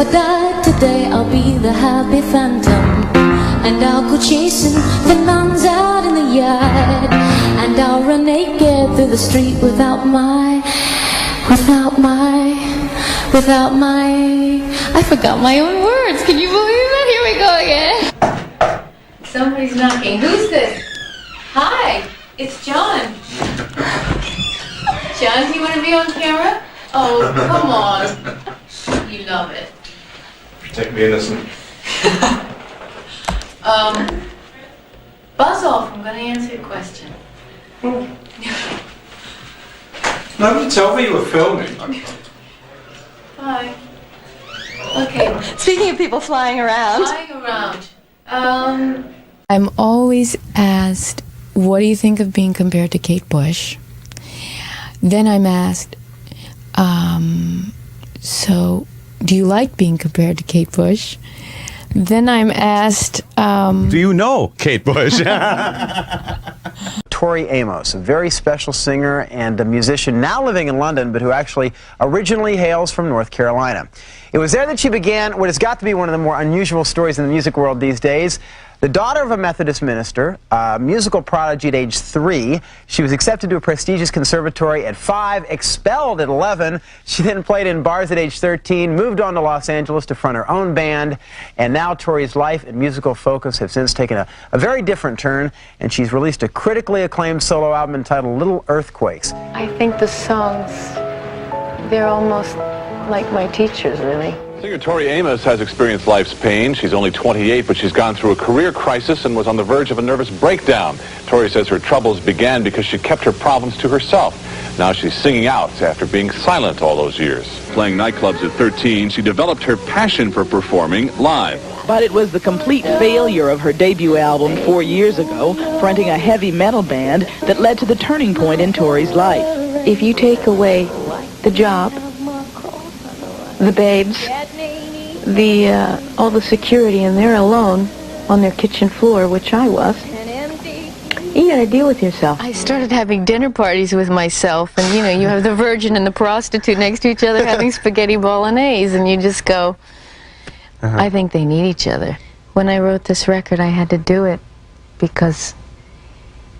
If I die today, I'll be the happy phantom, and I'll go chasing the nuns out in the yard, and I'll run naked through the street without my, I forgot my own words. Can you believe it? Here we go again. Somebody's knocking. Who's this? Hi, it's John. John, do you want to be on camera? Oh, come on. You love it. Protect me innocent. Buzz off. I'm going to answer your question. Nobody told me you were filming. Bye. Okay. Speaking of people flying around. I'm always asked, what do you think of being compared to Kate Bush? Then I'm asked, so do you like being compared to Kate Bush? Then I'm asked, do you know Kate Bush? Tori Amos, a very special singer and a musician now living in London, but who actually originally hails from North Carolina. It was there that she began what has got to be one of the more unusual stories in the music world these days. The daughter of a Methodist minister, a musical prodigy at age 3, she was accepted to a prestigious conservatory at 5, expelled at 11. She then played in bars at age 13, moved on to Los Angeles to front her own band, and now Tori's life and musical focus have since taken a very different turn, and she's released a critically acclaimed solo album entitled Little Earthquakes. I think the songs, they're almost like my teachers, really. Singer Tori Amos has experienced life's pain. She's only 28, but she's gone through a career crisis and was on the verge of a nervous breakdown. Tori says her troubles began because she kept her problems to herself. Now she's singing out after being silent all those years. Playing nightclubs at 13, she developed her passion for performing live. But it was the complete failure of her debut album 4 years ago, fronting a heavy metal band, that led to the turning point in Tori's life. If you take away the job, the babes, all the security, and they're alone on their kitchen floor, which I was, you gotta deal with yourself. I started having dinner parties with myself, and you know, you have the virgin and the prostitute next to each other having spaghetti bolognese, and you just go, I think they need each other. When I wrote this record, I had to do it because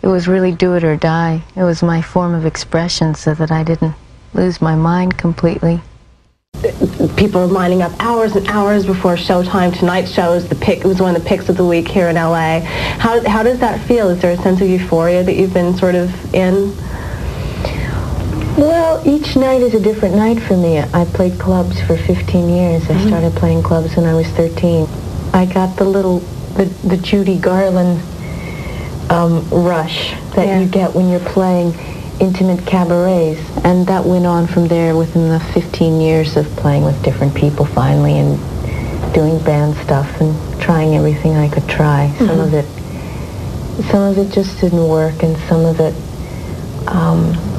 it was really do it or die. It was my form of expression so that I didn't lose my mind completely. People are lining up hours and hours before showtime. Tonight's show is it was one of the picks of the week here in LA. How does that feel? Is there a sense of euphoria that you've been sort of in? Well, each night is a different night for me. I played clubs for 15 years. I started playing clubs when I was 13. I got the Judy Garland rush that you get when you're playing intimate cabarets, and that went on from there within the 15 years of playing with different people finally and doing band stuff and trying everything I could try. Some of it just didn't work, and some of it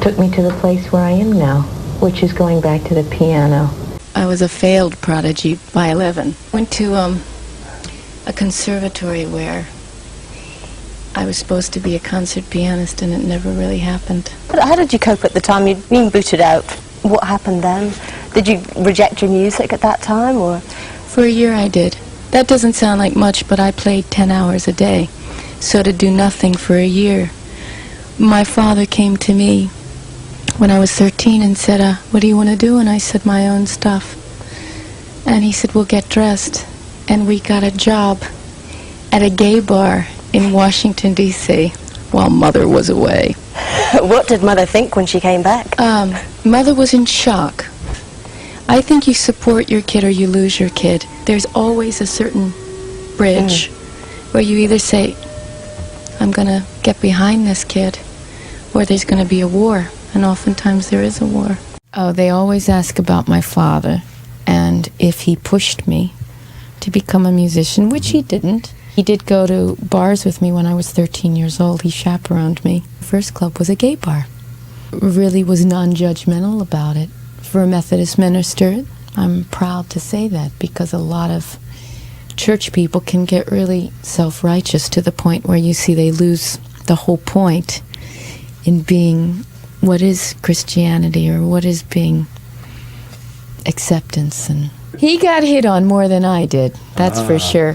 took me to the place where I am now, which is going back to the piano. I was a failed prodigy by 11. Went to a conservatory where I was supposed to be a concert pianist, and it never really happened. But how did you cope at the time? You'd been booted out. What happened then? Did you reject your music at that time, or? For a year I did. That doesn't sound like much, but I played 10 hours a day. So to do nothing for a year. My father came to me when I was 13 and said, what do you want to do? And I said, my own stuff. And he said, well, get dressed. And we got a job at a gay bar in Washington, D.C., while Mother was away. What did Mother think when she came back? Mother was in shock. I think you support your kid or you lose your kid. There's always a certain bridge where you either say, I'm going to get behind this kid, or there's going to be a war, and oftentimes there is a war. Oh, they always ask about my father, and if he pushed me to become a musician, which he didn't. He did go to bars with me when I was 13 years old. He chaperoned me. The first club was a gay bar. Really was non-judgmental about it. For a Methodist minister, I'm proud to say that, because a lot of church people can get really self-righteous to the point where you see they lose the whole point in being what is Christianity, or what is being acceptance and He got hit on more than I did, that's for sure.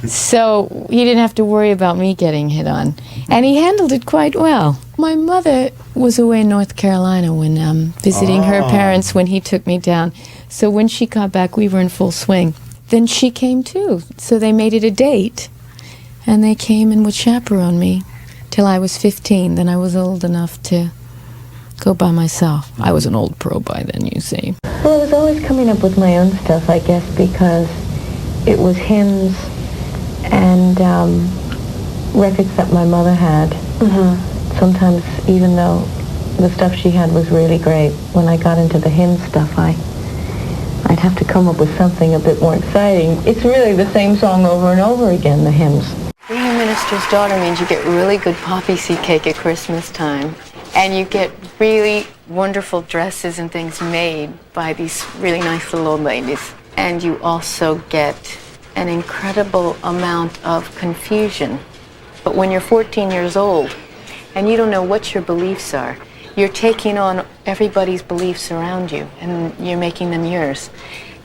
So he didn't have to worry about me getting hit on. And he handled it quite well. My mother was away in North Carolina when visiting her parents when he took me down. So when she got back, we were in full swing. Then she came too. So they made it a date. And they came and would chaperone me till I was 15. Then I was old enough to go by myself. I was an old pro by then, you see. Well, I was always coming up with my own stuff, I guess, because it was hymns and records that my mother had. Sometimes, even though the stuff she had was really great, when I got into the hymn stuff, I'd have to come up with something a bit more exciting. It's really the same song over and over again, the hymns. Being a minister's daughter means you get really good poppy seed cake at Christmas time. And you get really wonderful dresses and things made by these really nice little old ladies. And you also get an incredible amount of confusion. But when you're 14 years old and you don't know what your beliefs are, you're taking on everybody's beliefs around you and you're making them yours.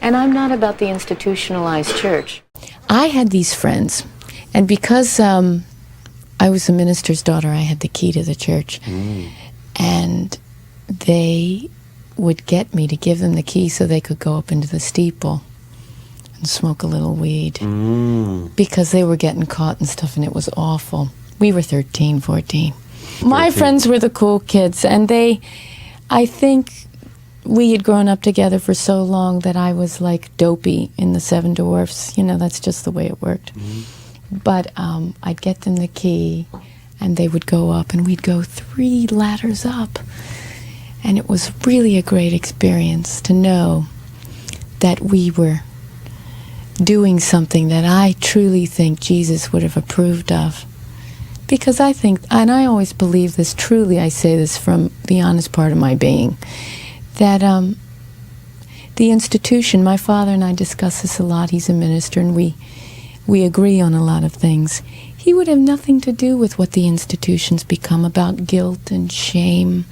And I'm not about the institutionalized church. I had these friends, and because I was a minister's daughter, I had the key to the church. And they would get me to give them the key so they could go up into the steeple and smoke a little weed. Because they were getting caught and stuff, and it was awful. We were 13, 14. My friends were the cool kids, and I think we had grown up together for so long that I was like Dopey in the Seven Dwarfs. You know, that's just the way it worked. But I'd get them the key, and they would go up, and we'd go 3 ladders up. And it was really a great experience to know that we were doing something that I truly think Jesus would have approved of. Because I think, and I always believe this, truly I say this from the honest part of my being, that the institution, my father and I discuss this a lot, he's a minister, and we agree on a lot of things. He would have nothing to do with what the institutions become about guilt and shame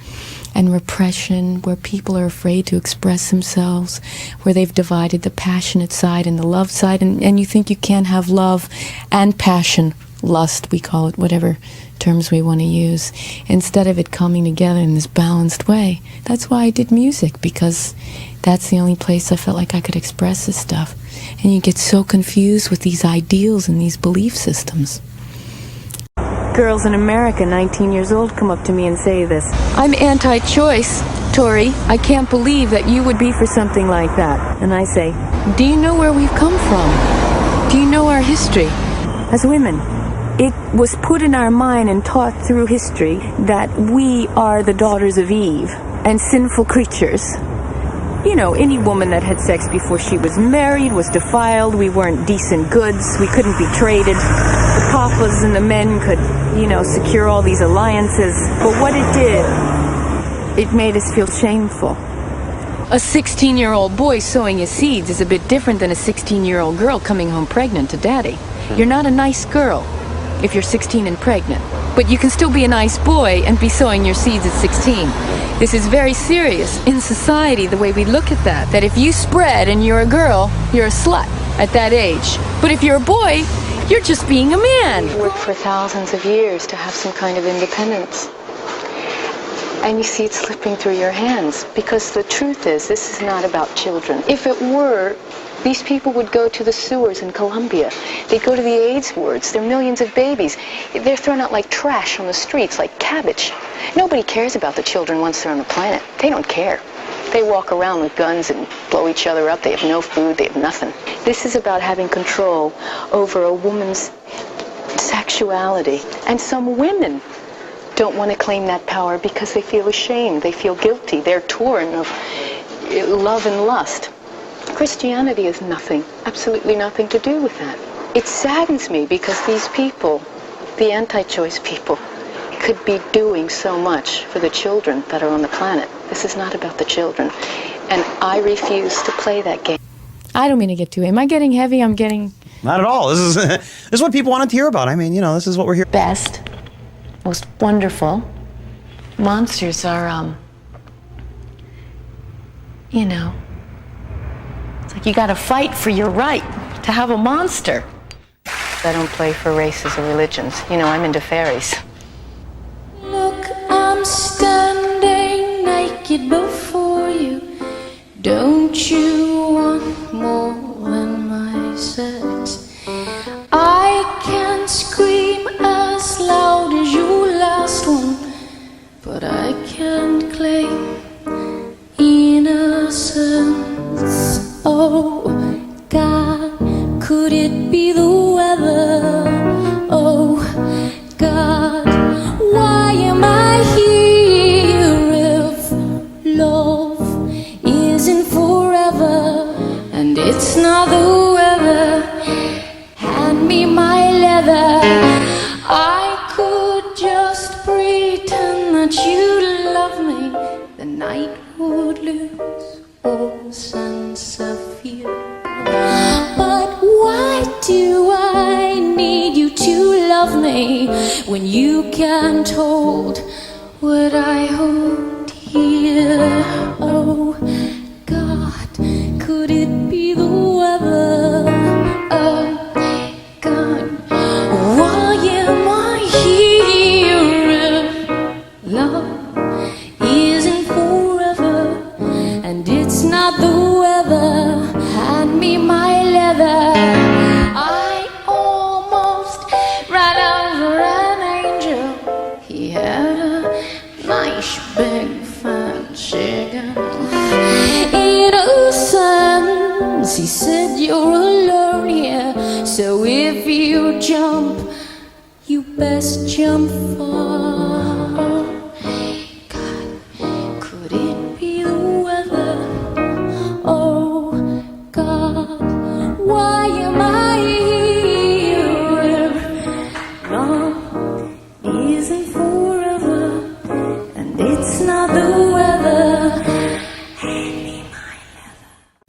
and repression, where people are afraid to express themselves, where they've divided the passionate side and the love side, and you think you can't have love and passion, lust, we call it, whatever terms we want to use, instead of it coming together in this balanced way. That's why I did music, because that's the only place I felt like I could express this stuff. And you get so confused with these ideals and these belief systems. Girls in America, 19 years old, come up to me and say this: I'm anti-choice, Tori. I can't believe that you would be for something like that. And I say, do you know where we've come from? Do you know our history as women? It was put in our mind and taught through history that we are the daughters of Eve and sinful creatures. You know, any woman that had sex before she was married was defiled. We weren't decent goods. We couldn't be traded. The papas and the men could, you know, secure all these alliances. But what it did, it made us feel shameful. A 16-year-old boy sowing his seeds is a bit different than a 16-year-old girl coming home pregnant to daddy. You're not a nice girl if you're 16 and pregnant. But you can still be a nice boy and be sowing your seeds at 16. This is very serious in society, the way we look at that. That if you spread and you're a girl, you're a slut at that age. But if you're a boy, you're just being a man. You work for thousands of years to have some kind of independence. And you see it slipping through your hands. Because the truth is, this is not about children. If it were, these people would go to the sewers in Colombia. They'd go to the AIDS wards. There are millions of babies. They're thrown out like trash on the streets, like cabbage. Nobody cares about the children once they're on the planet. They don't care. They walk around with guns and blow each other up. They have no food. They have nothing. This is about having control over a woman's sexuality. And some women don't want to claim that power because they feel ashamed. They feel guilty. They're torn of love and lust. Christianity has nothing, absolutely nothing to do with that. It saddens me because these people, the anti-choice people, could be doing so much for the children that are on the planet. This is not about the children. And I refuse to play that game. I don't mean to get too... Am I getting heavy? I'm getting... Not at all. This is what people wanted to hear about. I mean, you know, this is what we're here. Best, most wonderful monsters are, you know, It's like you got to fight for your right to have a monster. I don't play for races or religions. You know, I'm into fairies. Look, I'm standing naked before you. Don't you want more than my sex? I can scream as loud as your last one, but I can't claim innocence. Oh, God, could it be the weather? Oh, God, why am I here if love isn't forever? And it's not the weather. Hand me my leather. I could just pretend that you love me. The night would lose all sense of fear. But why do I need you to love me when you can't hold what I hold here? Oh, God, could it be the weather? Oh, God, why am I here if love isn't forever and it's not the weather? Hand me my leather. I almost ran over an angel. He had a nice big fat chicken. Innocence, he said, you're alone here, so if you jump, you best jump far. God, could it be the weather? Oh, God, why am I here? Love isn't forever, and it's not the weather.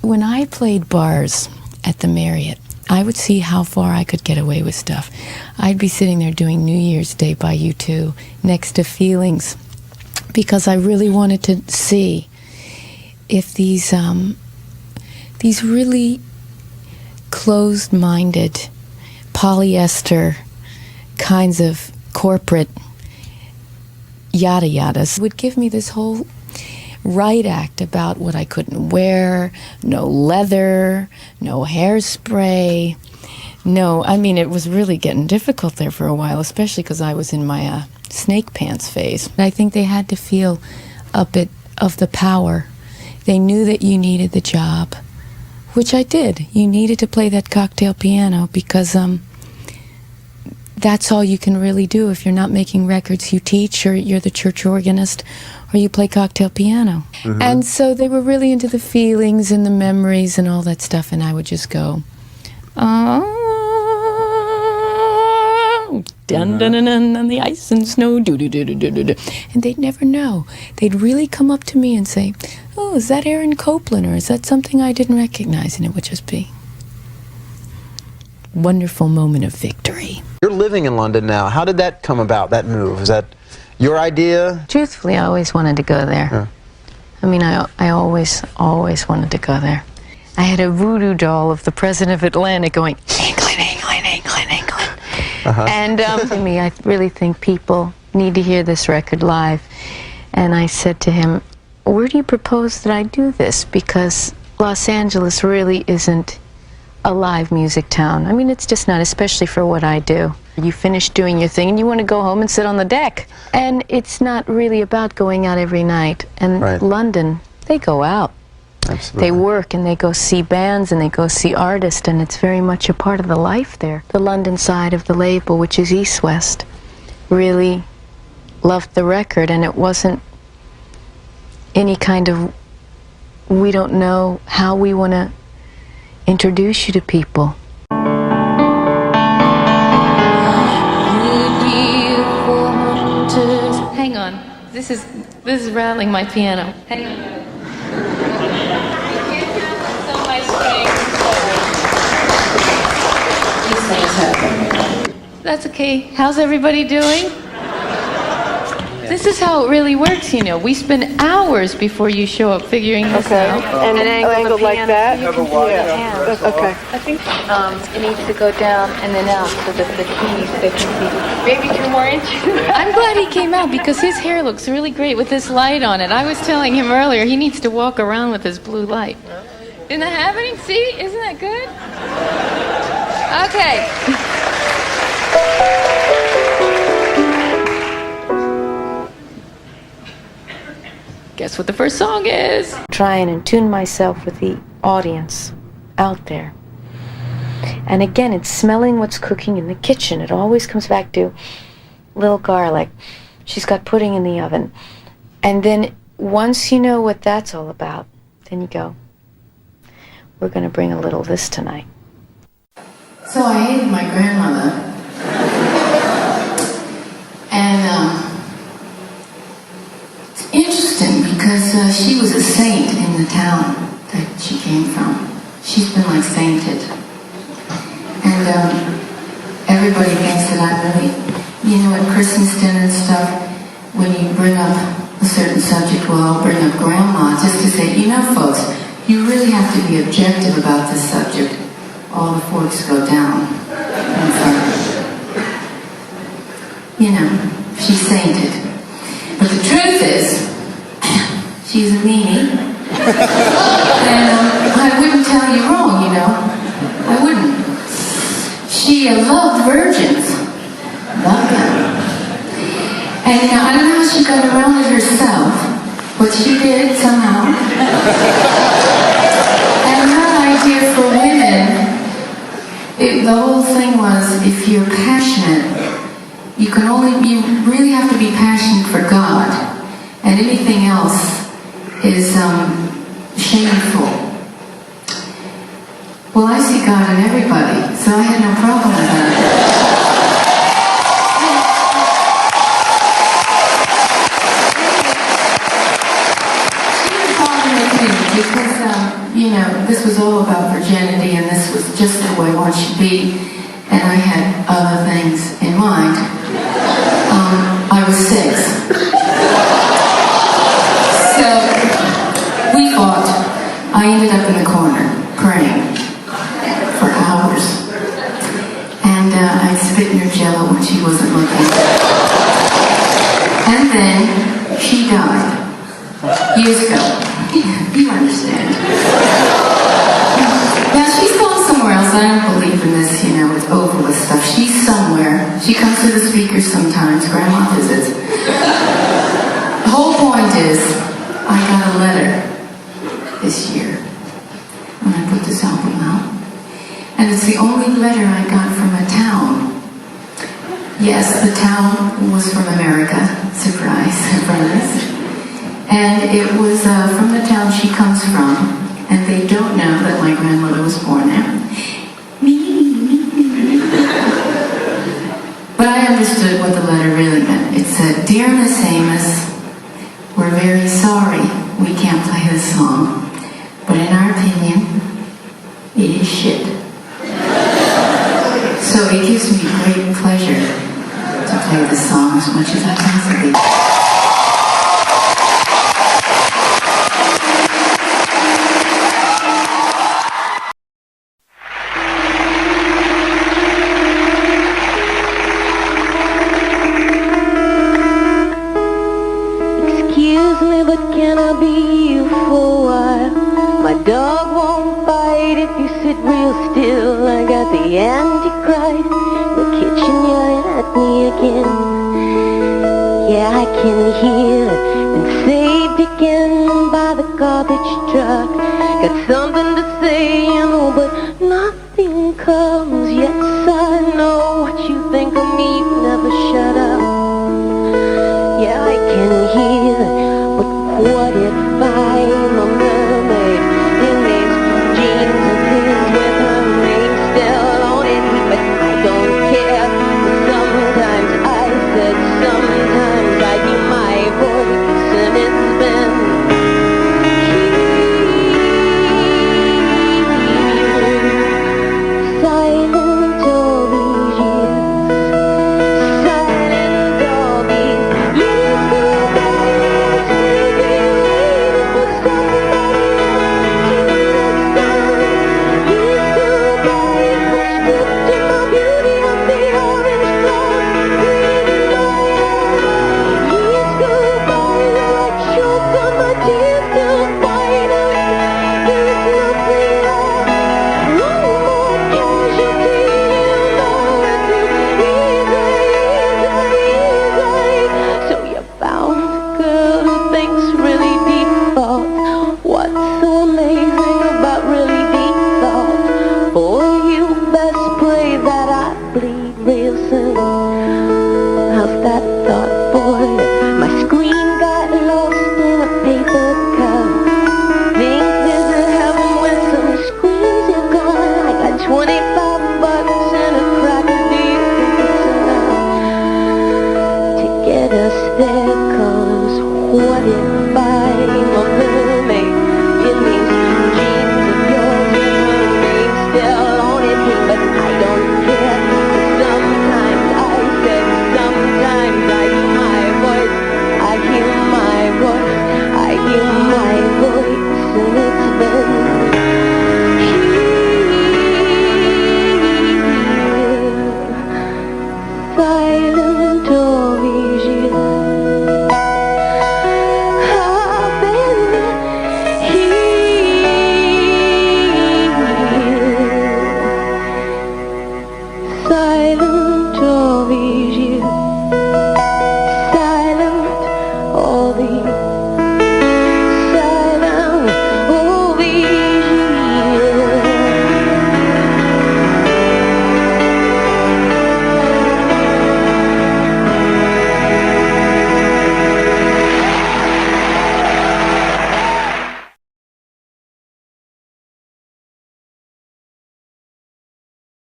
When I played bars at the Marriott, I would see how far I could get away with stuff. I'd be sitting there doing New Year's Day by U2 next to Feelings because I really wanted to see if these really closed-minded, polyester kinds of corporate yada-yadas would give me this whole riot act about what I couldn't wear, no leather, no hairspray, no, I mean, it was really getting difficult there for a while, especially because I was in my snake pants phase. I think they had to feel a bit of the power. They knew that you needed the job, which I did. You needed to play that cocktail piano because that's all you can really do if you're not making records. You teach, or you're the church organist, or you play cocktail piano. Mm-hmm. And so they were really into the feelings and the memories and all that stuff, and I would just go, oh, dun dun dun dun, on the ice and snow, do do do do do do, and they'd never know. They'd really come up to me and say, oh, is that Aaron Copland, or is that something I didn't recognize? And it would just be a wonderful moment of victory. You're living in London now. How did that come about, that move? Is that your idea? Truthfully, I always wanted to go there. Huh. I mean, I always wanted to go there. I had a voodoo doll of the president of Atlanta going, England, England, England, England. Uh-huh. And for me, I really think people need to hear this record live. And I said to him, where do you propose that I do this? Because Los Angeles really isn't a live music town. I mean, it's just not, especially for what I do. You finish doing your thing and you want to go home and sit on the deck. And it's not really about going out every night. And right. London, they go out. Absolutely. They work and they go see bands and they go see artists, and it's very much a part of the life there. The London side of the label, which is East West, really loved the record, and it wasn't any kind of, we don't know how we want to introduce you to people. Hang on, this is rattling my piano. Hang on. That's okay. How's everybody doing? This is how it really works, you know. We spend hours before you show up figuring this out. And an angle like that. Okay. I think it needs to go down and then out so that the keys, they can see. Maybe 2 more inches. I'm glad he came out because his hair looks really great with this light on it. I was telling him earlier he needs to walk around with his blue light. Isn't that happening? See? Isn't that good? Okay. Guess what the first song is? Try and attune myself with the audience out there. And again, it's smelling what's cooking in the kitchen. It always comes back to little garlic. She's got pudding in the oven. And then once you know what that's all about, then you go, we're going to bring a little of this tonight. So I hated my grandmother. And it's interesting because she was a saint in the town that she came from. She's been like sainted. And everybody thinks that I'm really, you know, at Christmas dinner and stuff, when you bring up a certain subject, well, I'll bring up Grandma just to say, you know, folks, you really have to be objective about this subject. All the forks go down. You know, she's sainted. But the truth is, she's a meanie. And I wouldn't tell you wrong, you know. I wouldn't. She loved virgins. Loved them. And you know, I don't know how she got around it herself, but she did somehow. And her idea for women, the whole thing was, if you're passionate, you really have to be passionate for God, and anything else is shameful. Well, I see God in everybody, so I had no problem with that. Because, you know, this was all about virginity, and this was just the way one should be, and I had other things in mind. I was 6. So, we fought. I ended up in the corner, praying, for hours. And I'd spit in her jello when she wasn't looking. And then, she died. Years ago. You understand. Now, she's gone somewhere else. I don't believe in this, you know, it's over with stuff. She's somewhere. She comes to the speakers sometimes. Grandma visits. The whole point is, I got a letter this year when I put this album out. And it's the only letter I got from a town. Yes, the town was from America. Surprise, surprise. And it was from the town she comes from, and they don't know that my grandmother was born there. But I understood what the letter really meant. It said, "Dear Miss Amos, we're very sorry we can't play this song, but in our opinion, it is shit. So it gives me great pleasure to play this song as much as I possibly can." Can I be you for a while? My dog won't bite if you sit real still. I got the Antichrist in the kitchen yelling at me again. Yeah, I can hear it. Been saved again by the garbage truck. Got something to say, you know, but nothing comes. Yes, I know what you think of me. Never shut up. Yeah, I can hear it. What if I'm a mermaid in these jeans of his with her name still on it? But I don't care. Sometimes I said sometimes I do my voice and it's been silent all these years. Silent all these years.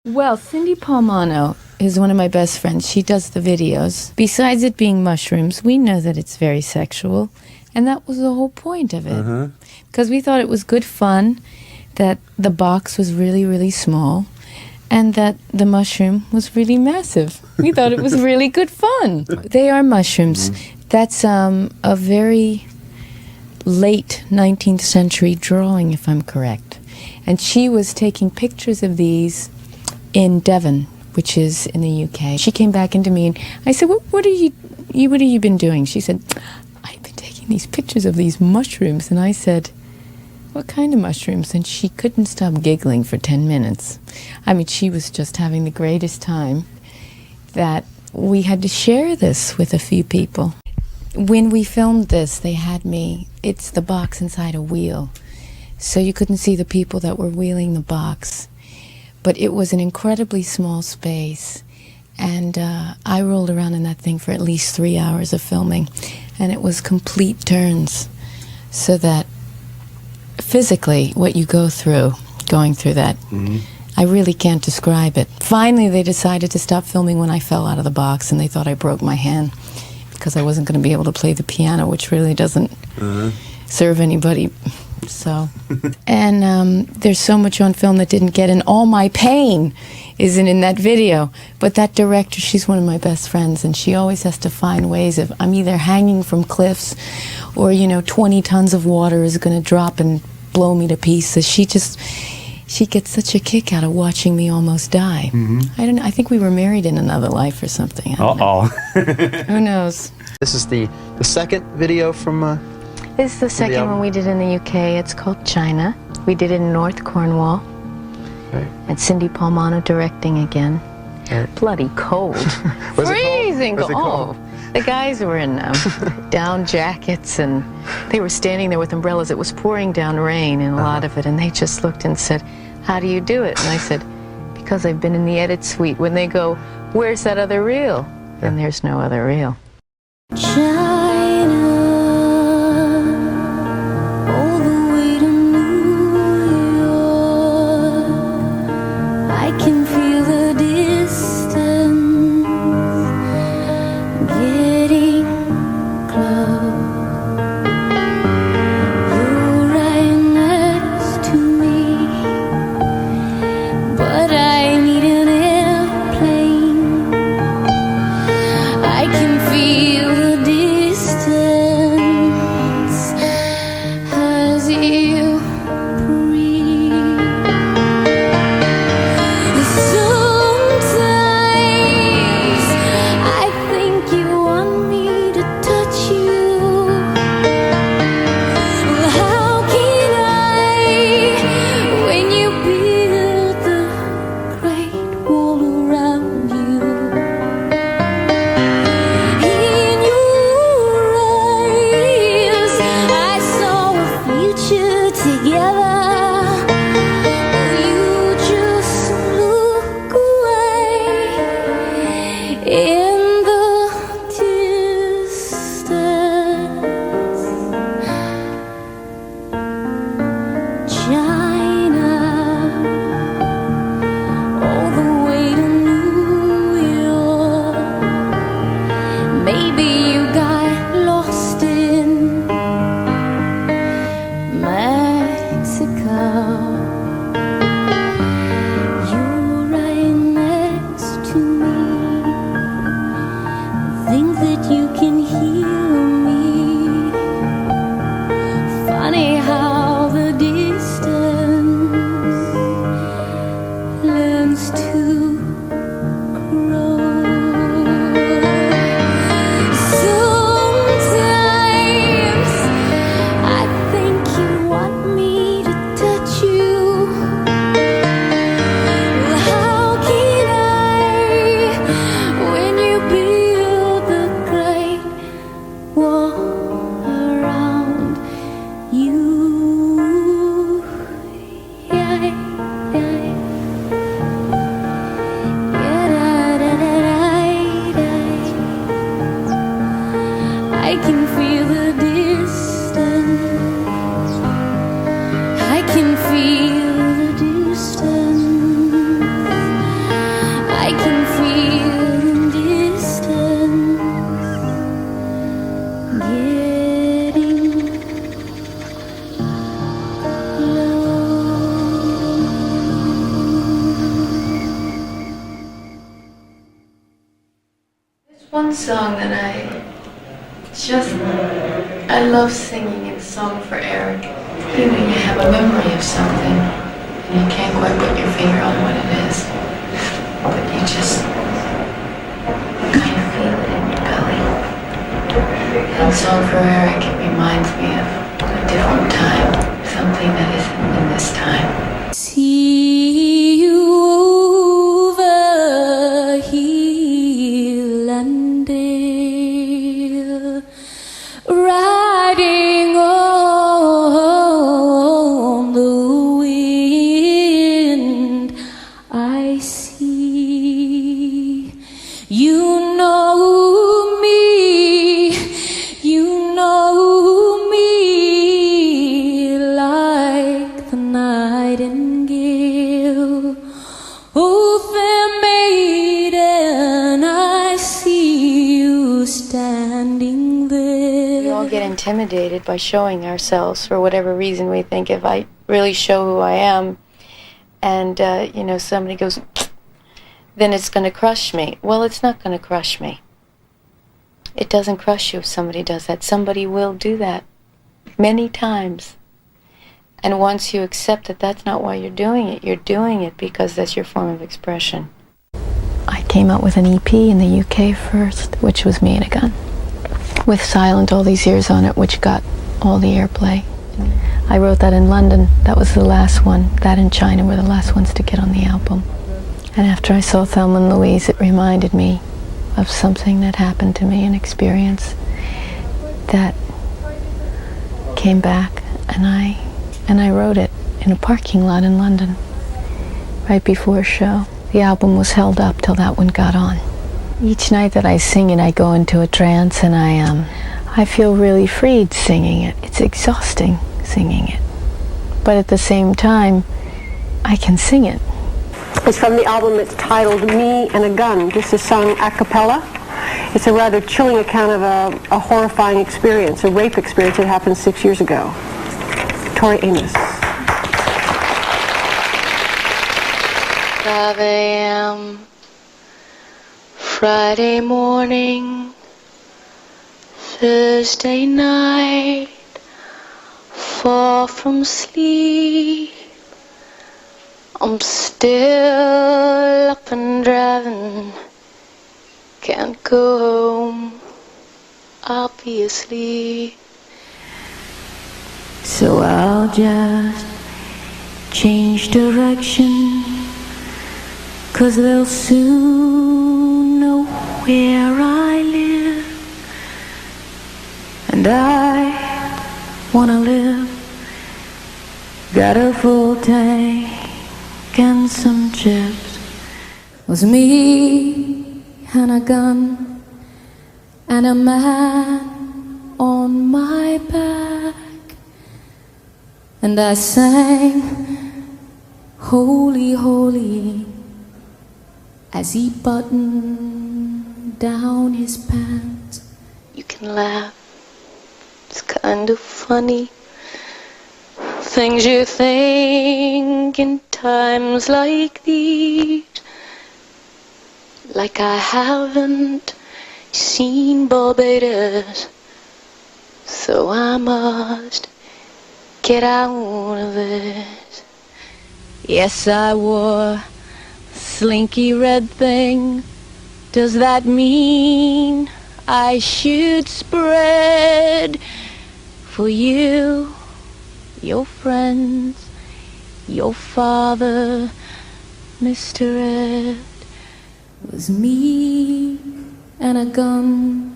Well, Cindy Palmano is one of my best friends. She does the videos. Besides it being mushrooms, we know that it's very sexual, and that was the whole point of it. Because we thought it was good fun, that the box was really, really small, and that the mushroom was really massive. We thought it was really good fun. They are mushrooms. That's a very late 19th century drawing, if I'm correct. And she was taking pictures of these in Devon, which is in the UK. She came back into me and I said, what have you been doing? She said, I've been taking these pictures of these mushrooms. And I said, what kind of mushrooms? And she couldn't stop giggling for 10 minutes. I mean, she was just having the greatest time that we had to share this with a few people. When we filmed this, they had me, it's the box inside a wheel. So you couldn't see the people that were wheeling the box. But it was an incredibly small space. And I rolled around in that thing for at least 3 hours of filming. And it was complete turns. So that physically, what you go through, going through that, I really can't describe it. Finally, they decided to stop filming when I fell out of the box, and they thought I broke my hand because I wasn't going to be able to play the piano, which really doesn't serve anybody. So, and there's so much on film that didn't get in. All my pain isn't in that video. But that director, she's one of my best friends, and she always has to find ways of, I'm either hanging from cliffs or, 20 tons of water is going to drop and blow me to pieces. She gets such a kick out of watching me almost die. I don't know. I think we were married in another life or something. Who knows? This is the second video from... This is the second one we did in the UK. It's called China. We did it in North Cornwall. And Cindy Palmano directing again. Bloody cold. Freezing cold. The guys were in down jackets, and they were standing there with umbrellas. It was pouring down rain in a lot of it, and they just looked and said, how do you do it? And I said, because I've been in the edit suite. When they go, where's that other reel? And there's no other reel. song that I love singing a song for Eric. You know, you have a memory of something, and you can't quite put your finger on what it is, but you just kind of feel it in your belly. And song for Eric, it reminds me of a different time, something that isn't in this time. See you over hill and dale, riding on the wind. I see you know me, you know me like the nightingale. Oh, fair maiden, I see you standing there. We all get intimidated by showing ourselves for whatever reason. We think if I really show who I am and, you know, somebody goes, then it's going to crush me. Well, it's not going to crush me. It doesn't crush you if somebody does that. Somebody will do that many times. And once you accept that that's not why you're doing it because that's your form of expression. I came out with an EP in the UK first, which was Me and a Gun, with Silent all these years on it, which got all the airplay. I wrote that in London. That was the last one. That and China were the last ones to get on the album. And after I saw Thelma and Louise, it reminded me of something that happened to me, an experience that came back, and I wrote it in a parking lot in London right before a show. The album was held up till that one got on. Each night that I sing it, I go into a trance, and I feel really freed singing it. It's exhausting singing it, but at the same time, I can sing it. It's from the album. It's titled Me and a Gun. This is sung a cappella. It's a rather chilling account of a horrifying experience, a rape experience that happened 6 years ago. Tori Amos. 5 a.m. Friday morning, Thursday night, far from sleep. I'm still up and driving, can't go home, obviously. So I'll just change direction, 'cause they'll soon know where I live. And I wanna live, got a full tank and some chips. It was me and a gun and a man on my back, and I sang Holy, Holy as he buttoned down his pants. You can laugh, it's kind of funny, things you think in times like these. Like I haven't seen Barbados, so I must get out of this. Yes, I wore a slinky red thing. Does that mean I should spread for you, your friends, your father, Mr. Ed? It was me and a gun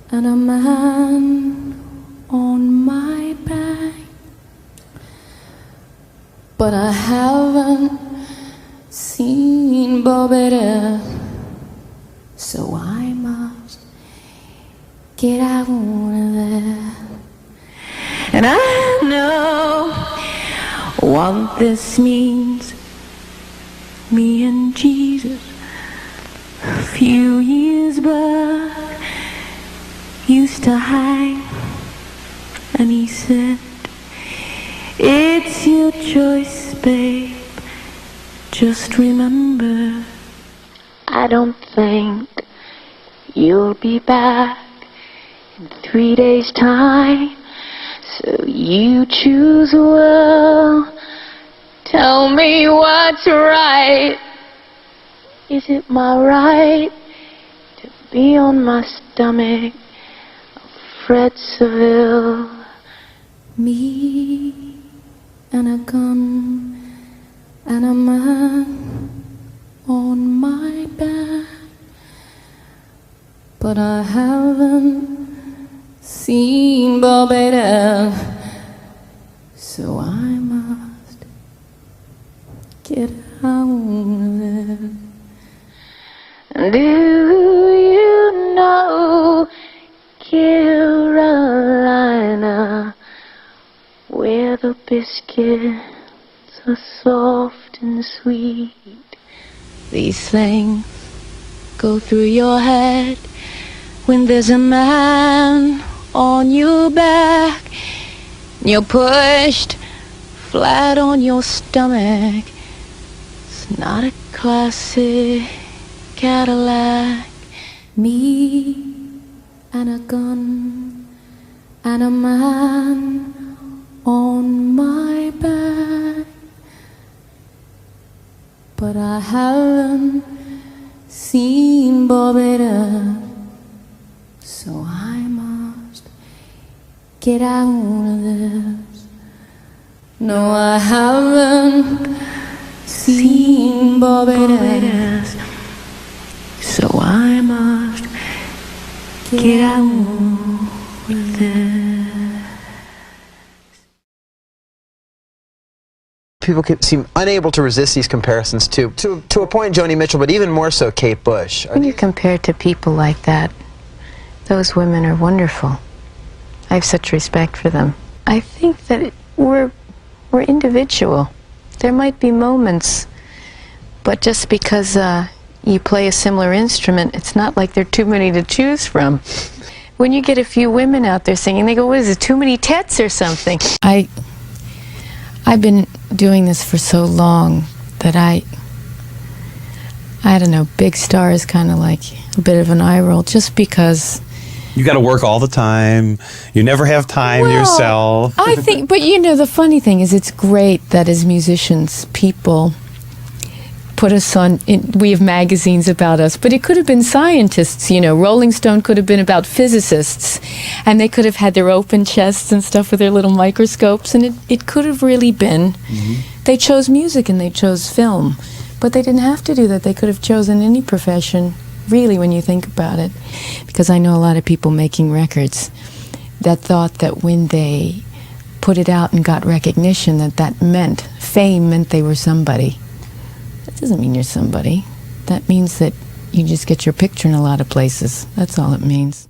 and a man on my back, but I haven't seen Barbados, so I must get out of there. And I know what this means. Me and Jesus, a few years back, used to hang, and he said, it's your choice, babe, just remember, I don't think You'll be back in 3 days' time, so you choose well. Tell me what's right. Is it my right to be on my stomach, Fred Seville? Me and a gun and a man on my back, but I haven't seen Barbados, so I must get out of there. Do you know Carolina, where the biscuits are soft and sweet? These things go through your head when there's a man on your back, you're pushed flat on your stomach. It's not a classic Cadillac. Me and a gun and a man on my back, but I haven't seen Barbados, so I must get out of this. No, I haven't seen Barbados, so I must get out of this. People seem unable to resist these comparisons to a point, Joni Mitchell, but even more so Kate Bush. When you compare to people like that, those women are wonderful. I have such respect for them. I think that we're individual. There might be moments, but just because you play a similar instrument, it's not like there are too many to choose from. When you get a few women out there singing, they go, what is it, too many tets or something? I've been doing this for so long that I don't know, big star is kind of like a bit of an eye roll, just because You got to work all the time. You never have time yourself. I think, but you know, the funny thing is, it's great that as musicians, people put us on, we have magazines about us, but it could have been scientists, you know. Rolling Stone could have been about physicists, and they could have had their open chests and stuff with their little microscopes, and it could have really been. Mm-hmm. They chose music and they chose film, but they didn't have to do that. They could have chosen any profession, really, when you think about it. Because I know a lot of people making records that thought that when they put it out and got recognition, that meant, fame meant they were somebody. That doesn't mean you're somebody. That means that you just get your picture in a lot of places. That's all it means.